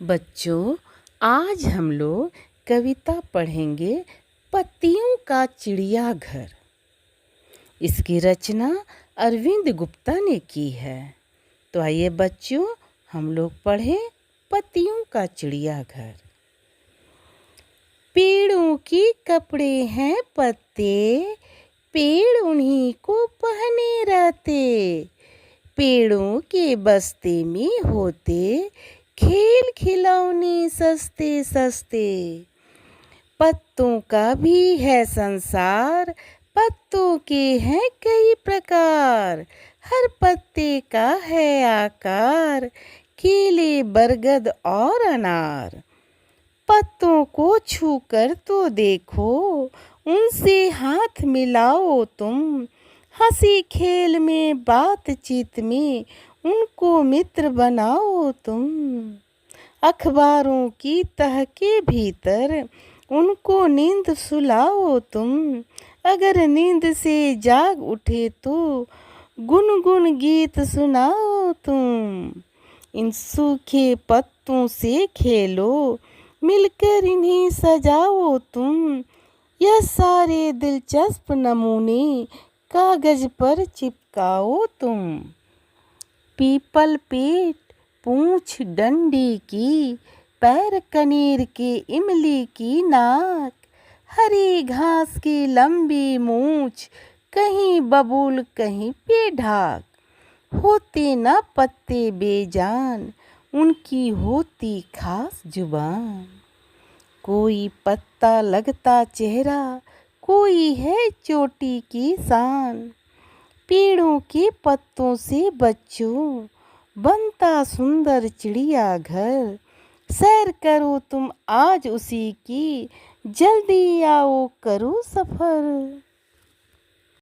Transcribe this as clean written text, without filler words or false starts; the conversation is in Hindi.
बच्चों, आज हम लोग कविता पढ़ेंगे पत्तियों का चिड़ियाघर। इसकी रचना अरविंद गुप्ता ने की है। तो आइए बच्चों, हम लोग पढ़ें पत्तियों का चिड़ियाघर। पेड़ों के कपड़े हैं पत्ते, पेड़ उन्हीं को पहने रहते। पेड़ों के बस्ते में होते खेल खिलौने सस्ते सस्ते। पत्तों का भी है संसार, पत्तों के हैं कई प्रकार। हर पत्ते का है आकार, केले बरगद और अनार। पत्तों को छूकर तो देखो, उनसे हाथ मिलाओ तुम। हंसी खेल में बातचीत में उनको मित्र बनाओ तुम। अखबारों की तह के भीतर उनको नींद सुलाओ तुम। अगर नींद से जाग उठे तो गुनगुन गीत सुनाओ तुम। इन सूखे पत्तों से खेलो, मिलकर इन्हें सजाओ तुम। यह सारे दिलचस्प नमूने कागज पर चिपकाओ तुम। पीपल पेट, पूंछ डंडी की, पैर कनेर के, इमली की नाक। हरी घास की लंबी मूंछ, कहीं बबूल कहीं पे ढाक। होते न पत्ते बेजान, उनकी होती खास जुबान। कोई पत्ता लगता चेहरा, कोई है चोटी की शान। पेड़ों के पत्तों से बच्चों बनता सुंदर चिड़ियाघर। सैर करो तुम आज उसी की, जल्दी आओ करो सफर।